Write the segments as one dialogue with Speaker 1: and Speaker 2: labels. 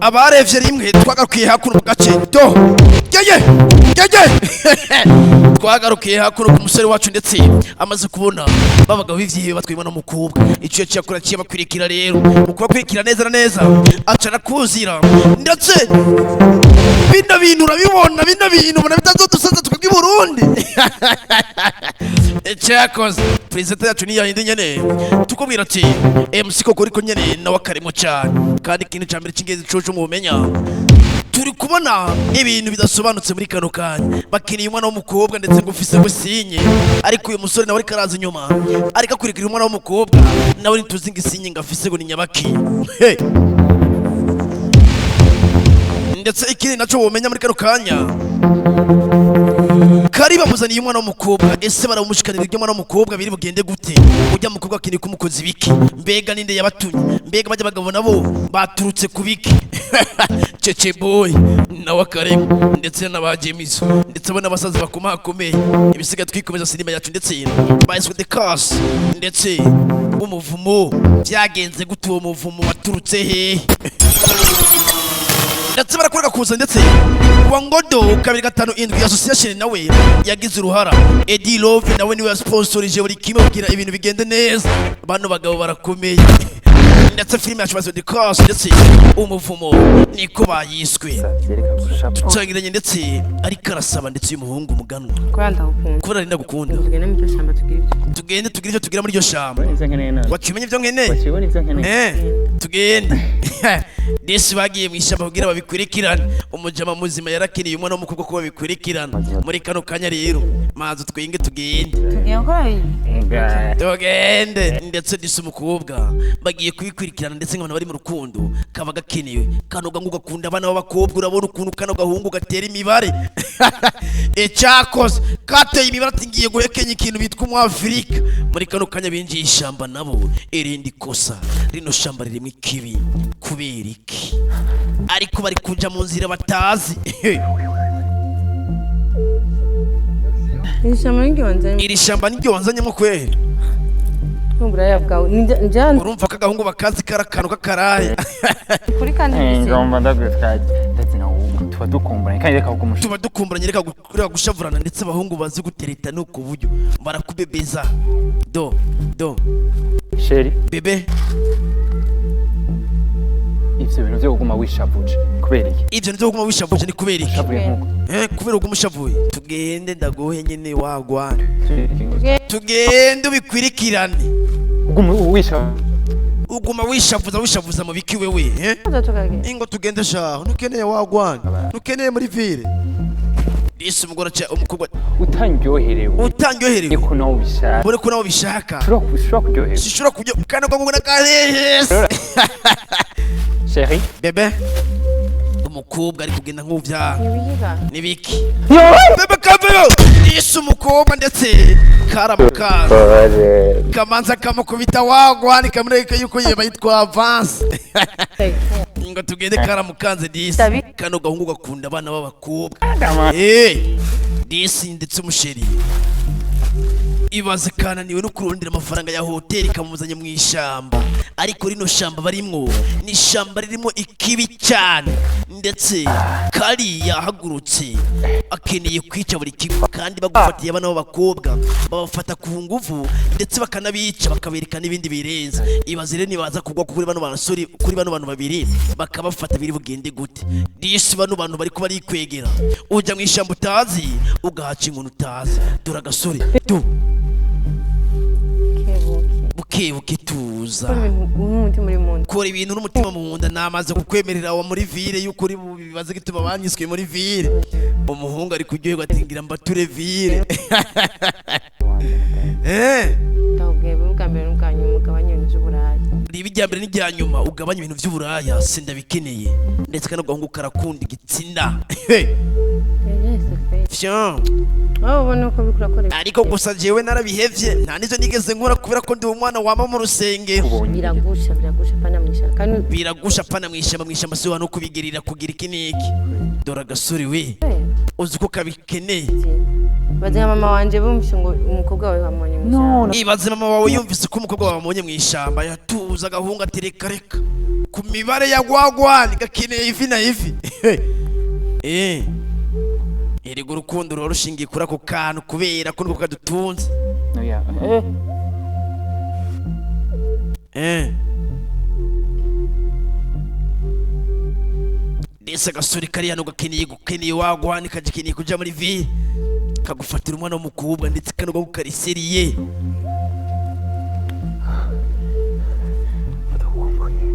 Speaker 1: abarevye rimwe twagarukiye hakuno mu gace geye twagarukiye hakuno ku musore wacu ndetse amaze kubona babagabo ivyihebe batwima no mukobwa ico cyakora kiye bakwirikira rero ukuba kwirikira neza na neza acana kuzira ndetse bino bintu urabibona bino bintu ubona bitazodusaza tukabwi Burundi cyakoze president yacu ni yahindi nyene tukubwira ati MC koko ariko nyene nawe akarimo cyane kandi ikintu cyambere cy'ingezi coco mu bumenya turi kubona ibintu bidasobanutse muri kano kanya bakiniye umwana w'umukobwa ndetse ngo ufise gusinye ariko uyu musore nawe karaza inyuma ariko akurikira umwana w'umukobwa nawe nituzinga isinye ngafise ngo ni nyabaki ndetse ikindi naco womenya muri kano kanya kari bamuzaniye umwana w'umukobwa ese baramushikanira iryo mwana w'umukobwa biri bugende gute ujya mukobwa akini kumukozi biki mbega ninde yabatunye mbega bajya bagabo nabo baturutse kubiki cece boy nawe akaremo ndetse n'abajemizo ndetse abona abasaza bakomakomeye ibisiga twikomeza sinima yacu ndetse baiswe the cars ndetse umuvumo byagenze gute uwo muvumo waturutse he ndetse barakorega kuza ndetse wangodo 257 association nawe yagize uruhara Edi Love nawe niwe sponsorije buri kimwe kugira ibintu bigende neza bano bagabo barakomeye ndetse filime yacu bazo the cause ndetse umuvumo niko bayiswe tutangiranye ndetse ari karasaba ndetse umuhungu muganwa kubera rinda gukunda tugende tugire icyo tugira muri iryo shamba wakimenye ibyo nkene tugende desi bagiye mu ishamba kugira babikurikirane umujama muzima yarakiniye umwana w'umukobwa ko babikurikirana muri kano kanya rero maze twinge tugende ndetse disi umukobwa bagiye kubikurikirana ndetse nk'abantu bari mu rukundo kaba gakenewe kano gangu gakunda abana b'abakobwa urabona ukuntu kano gahungu gatera imibare cyakoze kateye imibare atingiye guhekenya ikintu bitwa umwafrika muri kano kanya binjiye ishamba nabo irindi kosa rino shamba ririmo ikibi kubera iki ariko bari kuja mu nzira batazi iri shamba niryo wanzanyemo kweli urumva ko agahungu bakazi karakano kakaraye
Speaker 2: kuri kandi ngomba ndagwitwaje ndetse na tuba dukumburanye kandi reka kugumusha
Speaker 1: tuba dukumburanye reka gushavurana ndetse abahungu bazi gutereta nuko buryo barakubebeza do
Speaker 2: sheri
Speaker 1: bebe
Speaker 2: ivyo bintu byo kuguma wishavuje kubera iki
Speaker 1: ivyo byo kuguma wishavuje ni kubera iki kubera ugumushavuye tugende ndagohe nyene wagwana tugende bikwirikirane uguma wishavuza mu biki wewe ingo tugende shaho nukeneye wagwana nukeneye muri ville disi umugore cha umukobwa utanyoherewe
Speaker 2: ko nawo bishaka
Speaker 1: bore ko nawo bishaka
Speaker 2: shishura
Speaker 1: kujya kana kwa ngona kare
Speaker 2: chérie
Speaker 1: bebe umukobwa ari kugenda nk'uvya nibiki bebe kaveyo disi umukobwa ndetse karamukaza kamanza kamukubita wagwani kamureka yuko yeba yitwa avance ngo tugende karamukanze disi kano gahungu gakunda abana b'abakobwa disi ndetse umusheri ibaze kananiwe no kurondera amafaranga ya hoteli kamuzanye mu ishamba ariko rino shamba barimwo ni shamba ririmo ikibi cyane ndetse kari yahagurutse akeneye kwica buri kimwe kandi bagufatiye abana b'abakobwa babafata ku nguvu ndetse bakanabica bakabereka n'ibindi birenze ibaze rero nibaza kugwa kuri bano basore kuri bano bantu babiri bakabafata biri bugende gute disi bano bantu bari kuba ari kwegera ujya mu ishamba utazi ugahaca inkoni utazi dore agasore bukebuke tuza kora ibintu n'umutima mu nda namaze kukwemerera wa muri ville yuko uri bibaze gituma banyiswe muri ville umuhungu ari kuryoherwa atingira mbature ville riba ijya mbere n'ijya nyuma ugabanya ibintu by'uburaya sindabikeneye ndetse kandi agahungu karakunda igitsina ariko gusa jewe narabihevye nta nizo nigeze nkora kubera ko ndi umwana wama mu rusengero biragusha pana mwishamba si wano kubigirira kugira iki niki dore agasore we uzi ko kabikeneye
Speaker 3: baza mama wanje bumvise ngo umukobwa wawe wamonye mu
Speaker 1: ibaze mama wawe yumvise ko umukobwa wawe wamonye mu ishamba yatuza agahunga ati reka ku mibare ya gwagwani gakeneye ivi na ivi. Erega urukundo ruba rushingiye kuri ako kantu kubera ko niko kadutunze.
Speaker 2: Oya.
Speaker 1: Ndetse agasore kari hano gakeneye wagwani kagikeneye kuja muri ville kagufatira umwana w'umukobwa ndetse kanoga kukariseriye.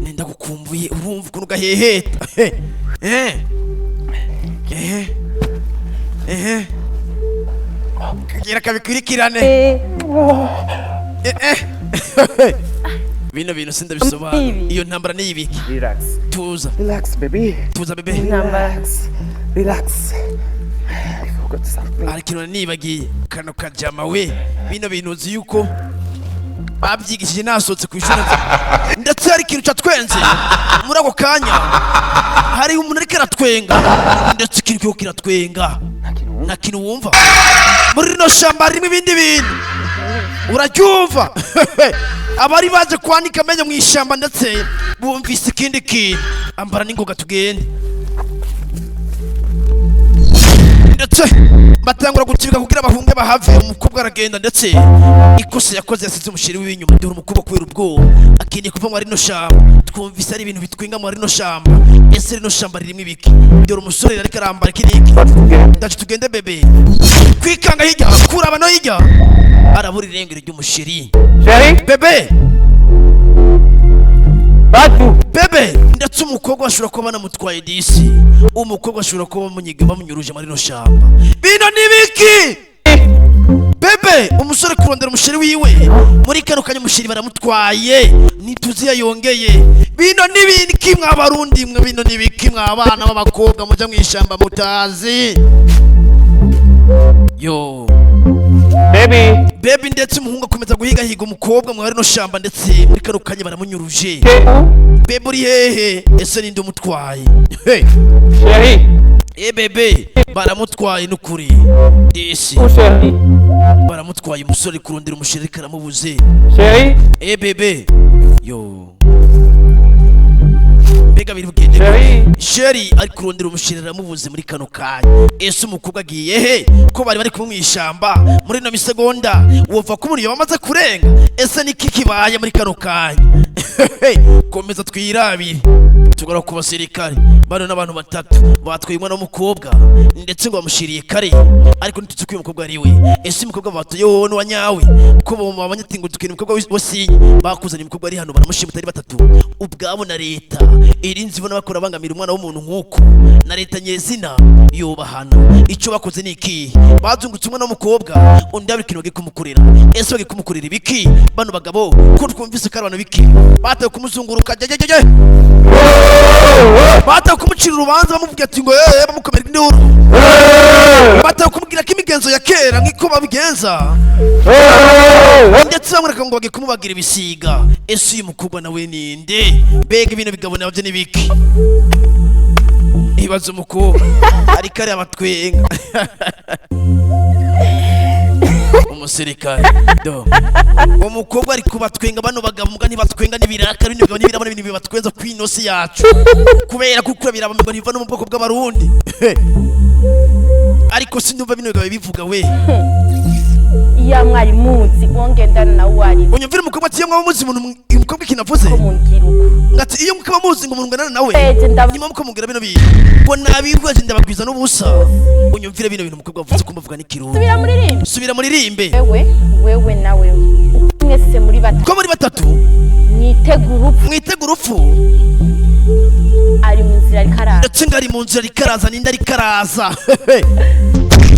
Speaker 1: Nenda gukumbuye urumva ukuntu gaheheta. Kagira kabikurikirane. Bino bintu sindabisobanura. Iyo ntambara ni ibiki?
Speaker 2: Relax.
Speaker 1: Tuza.
Speaker 2: Relax, baby.
Speaker 1: Tuza bebe.
Speaker 2: Relax. I forgot something.
Speaker 1: Ariko nibagiye kano kajama we. Bino bintu uzi yuko babyigishije nasotse ku ishuri. Ndetse hari ikintu cyatwenze muri ako kanya. Hari umuntu ariko aratwenga ndetse ikintu kiratwenga. Nta kintu wumva. Muri no shamba harimo ibindi bintu. Uracyumva? Abari baje kwanika amenyo mu ishamba ndetse bumvise ikindi kintu. Ambara n'ingoga tugende. Ndetse batangura gukirika kugira bahunge bahave. Umukobwa aragenda ndetse ikosa yakoze yasize umushiri w'inyuma. Dore umukobwa kwera ubwoba akeneye kuva muri no shamba. Twumvise ari ibintu bitwinga muri no shamba. Ese rino shamba ririmo ibiki? Dore umusore ariko arambara kiniki. Ndaje tugende bebe. Kwikanga hirya kuraba no hirya. Arabura irengero ry'umushiri.
Speaker 2: Chérie?
Speaker 1: Bebe.
Speaker 2: Batu.
Speaker 1: Bebe. Ndetse umukobwa ashobora kuba banamutwaye disi. Umukobwa ashobora kuba bamunyuruje muri no shamba. Bino nibiki? Bebe. Umusore kurondera umushiri wiwe. Muri kano kanya umushiri baramutwaye. Nituzi yayongeye. Bino nibiki mwabarundi mwe? Bino nibiki mwabana b'abakobwa muja mwishamba mutazi? Yo. Baby ndetse umuhungu akomeza guhiga umukobwa mwari no shamba ndetse muri kano kanya baramunyuruje. Baby uri hehe? Ese ninde umutwaye?
Speaker 2: Chérie.
Speaker 1: Bebe baramutwaye n'ukuri. Desi.
Speaker 2: Chérie.
Speaker 1: Baramutwaye umusore kurondera umushiri karamubuze.
Speaker 2: Chérie.
Speaker 1: Bebe. Yo. Mbega biri bugende. Chérie ari kurondera umushiri aramubuze muri kano kanya. Ese umukobwa agiye he? Ko bari kumwishamba muri no misegonda wova ko muri yamaze kurenga. Ese niki kibaye muri kano kanya? Komeza twirabire. Tugora ku basirikare bano n'abantu batatu batwaye umwana w'umukobwa ndetse ngo bamushiriye kare ariko ntituzi ko uyu mukobwa ari we. Ese umukobwa batuye wowe wanyawe ko babanyatingo dukene umukobwa wasinye bakuzanye umukobwa ari hano baramushimuta ari batatu ubwabo na leta irinzi bona bakora bangamira umwana w'umuntu nkuko na leta nyezina yobahana. Icyo bakoze ni iki? Bazungutse umwana w'umukobwa undi abikino bage kumukurira. Ese bage kumukurira ibiki? Bano bagabo ko twumvise ko abantu biki bataye kumuzunguruka jejeje bataye kumucira urubanza bamubwira ati ngo bamukomera induru bataye kumubwira ko imigenzo ya kera nk'iko babigenza ndetse bamwereka ngo bage kumubagira ibisiga. Ese uyu mukobwa nawe ninde? Mbega ibintu bigabo nabyo ni biki? Ibaze umukobwa ariko ari abatwenga umusirikare do umukobwa ari kubatwenga bano bagabo muga ntibatwenga n'ibiraka bino bigabo n'ibirabona ibintu bibatwenza ku inosi yacu kubera kuko birabamigwa ntiva no mu bwoko bw'abarundi ariko sindumva bino bigabo bivuga we.
Speaker 3: Iya mwari muzi wongendana na wari.
Speaker 1: Unyumvira umukobwa ati yamwe muzi umuntu umukobwa kinavuze. Ngati iyo mukaba muzi ngo umuntu ngana nawe. Nyuma mukamubwira bino bintu. Ngo nabirwaje ndabagwiza n'ubusa. Unyumvira bino bintu umukobwa avuze ko mvuga n'ikirundi. Subira muri rimbe.
Speaker 3: Wewe nawe. Mwese muri batatu.
Speaker 1: Ko muri batatu? Mwitegura upfu.
Speaker 3: Ari mu nzira rikaraza.
Speaker 1: Ndetse ngari mu nzira rikaraza ninda rikaraza.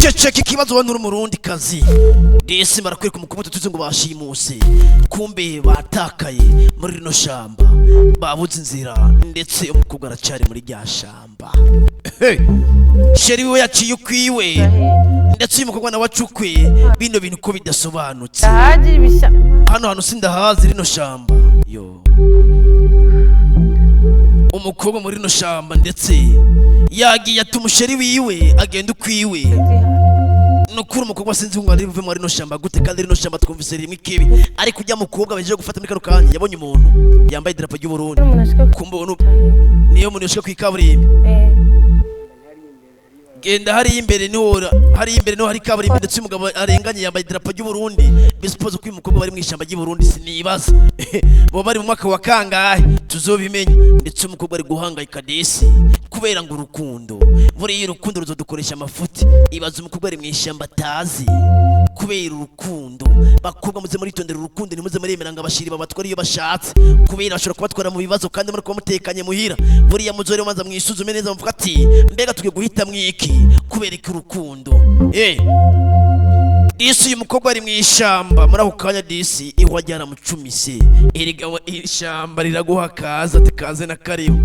Speaker 1: Ceceka ikibazo wa n'umurundi kazi. Desi barakwereka umukobwa tutuze ngo bashimuse. Kumbe batakaye muri rino shamba. Babuze inzira ndetse umukobwa aracari muri rya shamba. Sheri wiwe yaciye ukwiwe. Ndetse uyu mukobwa nawe acukwe bino bintu ko bidasobanutse. Hano sindahazi rino shamba. Yo. Umukobwa muri rino shamba ndetse yagiye atumusheri wiwe agenda ukwiwe. nukuri umukobwa sinzi ngo ari buve muri rino shamba gute kandi rino shamba twumvise rimwe ikibi ariko ujya mukobwa baje gufata muri kano kanya yabonye umuntu yambaye idarapo ry'u Burundi kumbona niyo muntu yoshika kwikaburimbi genda hari imbere niho hari kaburimbi ndetse umugabo arenganye yambaye idarapo ry'u Burundi bisipoze ko uyu mukobwa bari mu ishamba ry'u Burundi sinibaza bo bari mu mwaka wa kangahe tuzobimenye ndetse umukobwa ari guhangayika desi kubera ngo urukundo buri urukundo ruzodukoresha amafuti ibaza umukobwa ari mu ishamba atazi kubera urukundo bakobwa muze muri tondera urukundo nimuze muri emeranga bashiri babatwara iyo bashatse kubera bashobora kubatwara mu bibazo kandi muri mutekanye muhira buriya muzore manza mwisuzume neza muvuga ati mbega tugiye guhita mwiki kubera iki urukundo disi uyu mukobwa ari mu ishamba muri ako kanya disi ihwajyana mucumise erega ishamba riraguha kaza ati kaze na karibu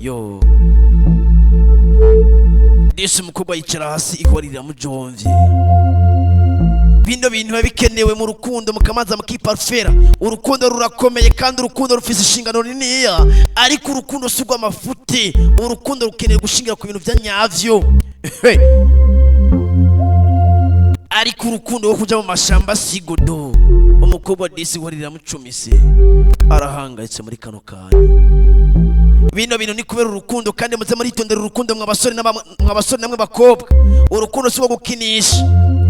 Speaker 1: yo disi umukobwa yicara hasi ihwarira mujomvye bino bintu babikenewe mu rukundo mukamaza mukiparfera urukundo rurakomeye kandi urukundo rufise ishingano niniya ariko urukundo sugwa amafuti urukundo rukeneye gushingira ku bintu vyanyavyo ariko urukundo wo kuja mu mashamba sigodo umukobwa disi warira mucumise arahangayitse muri kano kanya bino bintu ni kubera urukundo kandi muze muri tondera urukundo mw'abasore namwe bakobwa urukundo si wo gukinisha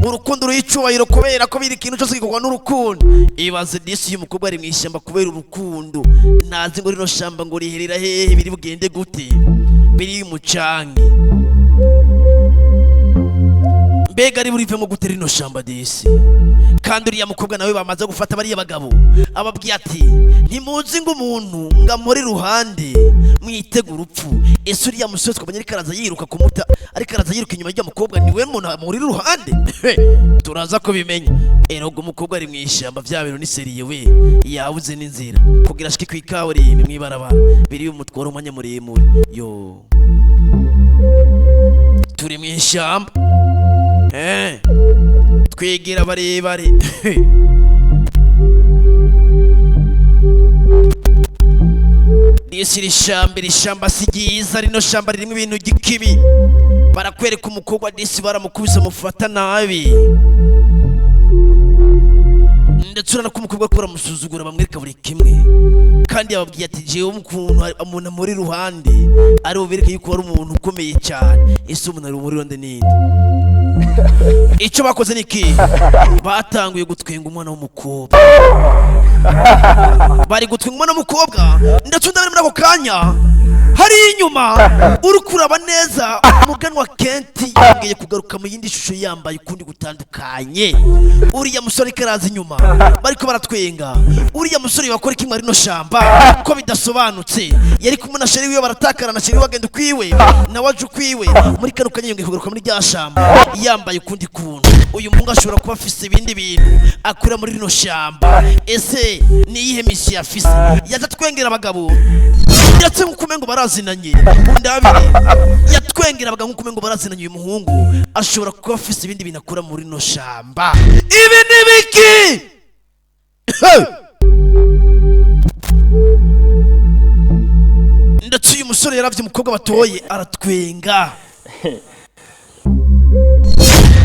Speaker 1: urukundo ruyicubahiro kubera ko biri ikintu cyose gikorwa n'urukundo ibaze disi y'umukobwa ari mu ishyamba kubera urukundo ntazi ngo rino shamba ngo riherera hehe biri bugende gute biri umucange mbega ari burivemo gute rino shamba disi kandi uriya mukobwa nawe bamaze gufata bariya bagabo ababwiye ati ntimuzi ngo umuntu ngamuri ruhande mwitega urupfu ese uriya musore twabonye ariko araza yiruka kumuta ariko araza yiruka inyuma y'uwo mukobwa niwe muntu muri ruhande turaza kubimenya erogo umukobwa ari mu ishyamba bya bintu ni seriye we yabuze n'inzira kugira ashike kwikaburimbi mwibarabara biri umutwaro umwanya muremure yo turi mu ishyamba twegera barebare disi irishamba si ryiza rino shamba ririmo ibintu gikibi barakwereka umukobwa disi baramukubise mufata nabi ndetse urana ko umukobwa akora musuzugura bamwereka buri kimwe kandi yababwiye ati jewe umuntu muri ruhande ari bubereke yuko ari umuntu ukomeye cyane ese umuntu ari muri ruhande ninde icyo bakoze niki batanguye gutwenga umwana w'umukobwa bari gutwenga umwana w'umukobwa ndetse undi ari muri ako kanya hari inyuma uri kuraba neza umuganwa Kenti yongeye kugaruka mu yindi shusho yambaye ukundi gutandukanye uriya musore karaza inyuma bariko baratwenga uriya musore bakora kimwe rino shamba ko bidasobanutse yari kumwe na sheri wiwe baratakarana sheri wagenda kwiwe na waje kwiwe muri kano kanya yongeye kugaruka muri rya shamba yambaye ukundi kuntu uyu muhungu ashobora kuba afise ibindi bintu akura muri rino shamba ese ni iyihe misi afise yatatwengera abagabo ndetse nk'ukumengo barazinanye undabire yatwengera abagabo nk'ukumengo barazinanye uyu muhungu ashobora kuba afise ibindi bintu akura muri rino shamba ibi ni biki ndetse uyu musore yaravye umukobwa batoye aratwenga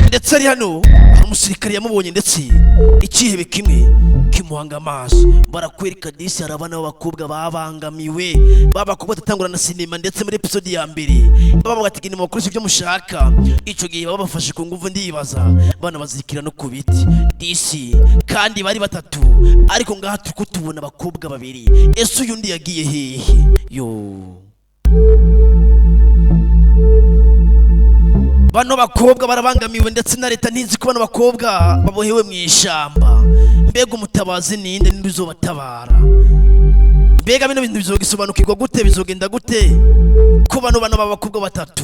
Speaker 1: ndetse ari hano umusirikare yamubonye ndetse icyihebe kimwe kimuhanga amaso barakwereka disi arabana b'abakobwa babangamiwe babakobwa tatangura na sinema ndetse muri episode ya mbere baba batigina mu bakoresha ibyo mushaka ico gihe baba bafashe ku nguvu ndibaza bana bazikira no ku biti disi kandi bari batatu ariko ngaha turiko tubona abakobwa babiri ese uyu ndi yagiye hehe yo bano bakobwa barabangamiwe ndetse na leta ntizi ko bano bakobwa babohewe mu ishamba mbega umutabazi ninde n'ibizobatabara mbega bino bintu bizogisobanukirwa gute bizogenda gute ko bano b'abakobwa batatu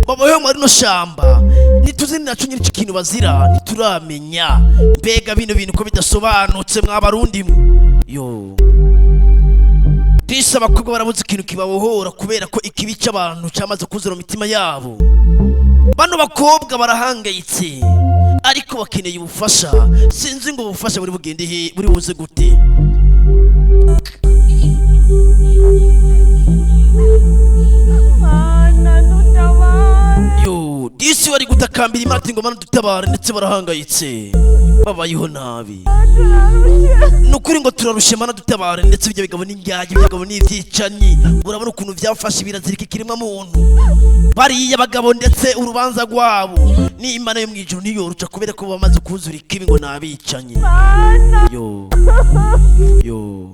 Speaker 1: babohewe mu rino shamba nituzi naco nyiri ikintu bazira nituramenya mbega bino bintu ko bidasobanutse mwabarundi mwe yo disi abakobwa barabuze ikintu kibabohora kubera ko ikibi cy'abantu cyamaze kuzura imitima yabo bano bakobwa barahangayitse ariko bakeneye ubufasha sinzi ngo ubufasha buri bugende he buri buze gute yo disi wari gutaka batakambira Imana ati ngo Mana dutabare, ndetse barahangayitse babayeho nabi. Nukuri ngo turarushe Mana dutabare, ndetse ibyo bigabo n'indyage, ibigabo n'ivyicanyi, urabona ukuntu vyafashe birazirika ikiremwa muntu. Bariya bagabo ndetse urubanza rwabo ni Imana yo mwijuru niyoruca, kubera ko bamaze kuzura ikibi ngo nabicanye. Yo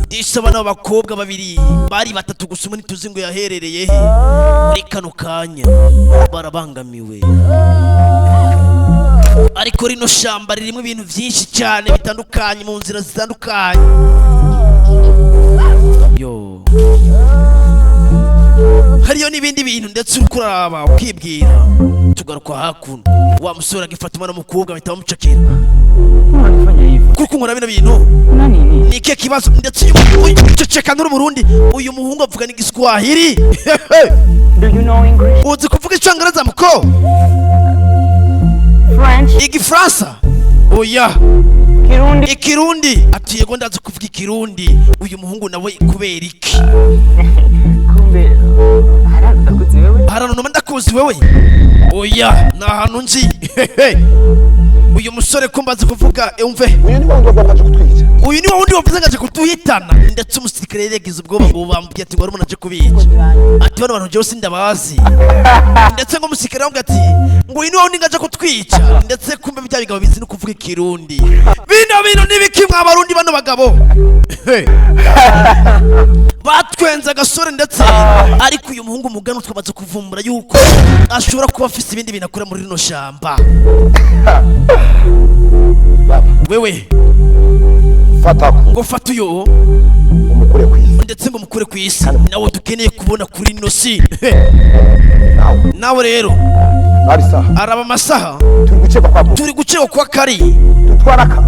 Speaker 1: Disaba n'abakobwa babiri bari batatu gusa, umuntu tuzi ngo yaherereye he muri kano kanya, barabangamiwe. Ariko rino shamba ririmo ibintu byinshi cyane bitandukanye mu nzira zitandukanye. Hariyo n'ibindi bintu ndetse uri kuraba ukibwira. Tugaruka hakuno wa musore agifata umwana w'umukobwa bahita bamucakira. Kuko nkora bino bintu ni ke kibazo, ndetse ceceka n'uru Burundi, uyu muhungu avuga n'igiswahili.
Speaker 2: Do you know English?
Speaker 1: Uzi kuvuga icyongereza muko?
Speaker 2: French?
Speaker 1: Igifaransa? Oya.
Speaker 2: Kirundi?
Speaker 1: Ikirundi. Ati yego ndazi kuvuga Ikirundi. Uyu muhungu nawe kubera iki?
Speaker 2: Kumbe ndakuzi wewe?
Speaker 1: Haranuma ndakuzi wewe? Oya, na hantu nzi. Uyu musore kumbaza kuvuga umve.
Speaker 4: Uyu ni wundi wagombaje kutwica.
Speaker 1: Uyu ni wundi wavuze ngaje kutuhitana, ndetse umusirikare yagize ubwoba ngo bambwiye ati ngo arimo naje kubica. Ati bano bantu jewe sindabazi. Ndetse ngo umusirikare wambwiye ati ngo uyu ni wundi ngaje kutwica, ndetse kumbe bya bigabo bizi no kuvuga Ikirundi. Bino bintu nibiki mwa Barundi bano bagabo? Batwenza Agasore ndetse ariko uyu muhungu mugano twamaze kuvumbura yuko ashobora kuba afise ibindi bintu akora muri rino shamba. Wewe
Speaker 4: Fatako
Speaker 1: ngo fata uyo
Speaker 4: umukure kwisi,
Speaker 1: ndetse ngo mukure kwisi, nawe dukeneye kubona kuri no si. Nawe rero araba amasaha turi guceka kwa kari,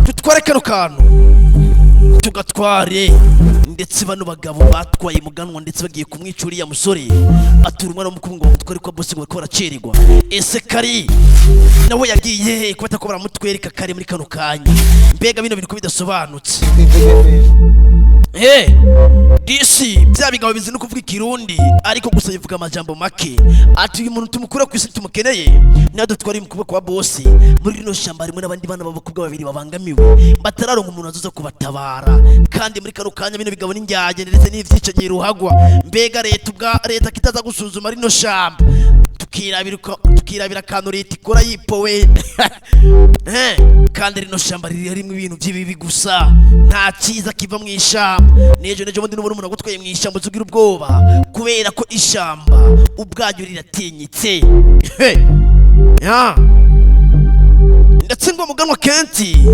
Speaker 1: tutware kano kantu tugatware. Ndetse bano bagabo batwaye muganwa ndetse bagiye kumwicura ya musore, atura umwana w'umukobwa ngo twari kwa boss ngo baracererwa. Ese kari nawe yagiye kubata ko baramutwereka kari muri kano kanya, mbega bino bintu ko bidasobanutse. Disi bya bigabo bizi no kuvuga Ikirundi, ariko gusa yivuga amajambo make. Ati uyu muntu tumukura kwisi tumukeneye, nado twari mukuboko kwa boss muri rino shamba rimwe n'abandi bana b'abakobwa babiri babangamiwe, batararonka umuntu azoza kubatabara. Kandi muri kano kanya bino bigabo n'indyage ndetse n'ivyicagiye ruhagwa, mbega leta kitaza gusuzuma rino shamba tukirabira akantu leta ikora yipowe. Kandi rino shamba ririmo ibintu by'ibibi gusa, nta cyiza kiva mu ishamba. Nejo bundi n'ubona umuntu agutwaye mu ishamba uzugira ubwoba, kubera ko ishamba ubwaryo riratinyitse. Ndetse ngo muganwa kenshi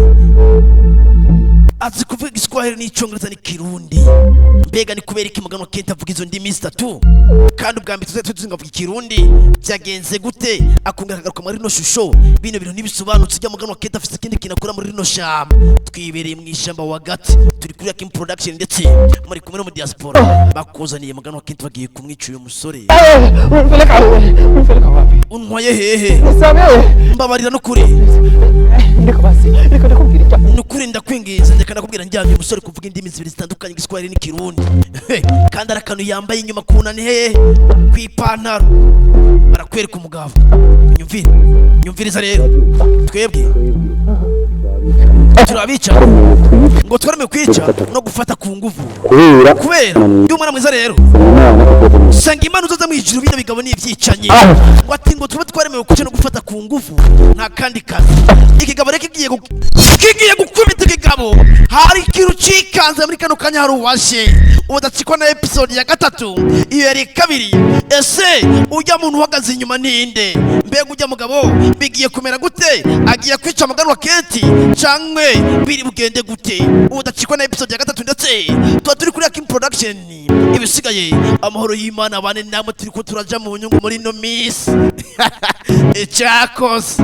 Speaker 1: azi kuvuga Igiswahili n'Icyongereza n'Ikirundi, mbega ni kubera iki muganwa kenshi avuga izo ndimi zitatu? Kandi ubwa mbere tuzi ngo avuga Ikirundi, byagenze gute akunga akagaruka muri rino shusho? Bino bintu ntibisobanutse, ijya muganwa kenshi afite ikindi kintu akora muri rino shamba. Twibereye mu ishamba wagati, turi kuri Kim Production ndetse muri kumwe no mu diaspora, bakuzaniye muganwa kenshi bagiye kumwica uyu musore. Untwaye hehe? Mbabarira n'ukuri. Nukuri ndakwingiza, ndeka nakubwira njyanye umusore kuvuga indimi zibiri zitandukanye, Igiswahili n'Ikirundi. Kandi arakanu yambaye inyuma kunani hehe kwipantaro, barakwereka umugabo. Nyumviriza rero, twebwe turabica ngo twarame kwica no gufata ku nguvu, kubera ndi umwana mwiza. Rero sanga Imana uzoza mu ijuru, bino bigabo n'ivyicanye ngo ati ngo tuba twaremewe kwica no gufata ku nguvu, nta kandi kazi. Ikigabo reka kigiye gukubita ikigabo, hari ikintu cikanze muri kano kanya, hari uwashe udacikwa na episode ya 3 iyo yari 2. Ese ujya muntu uhagaze inyuma ninde? Mbega ujya mugabo bigiye kumera gute? Agiye kwica muganwa kenti cyangwe biri bugende gute? Udacikwa na episode ya 3 ndetse tuba turi kuri Kim Production. Ibisigaye amahoro y'Imana abane namwe, turi ko turaja mu nyungu muri no miss. Echakos.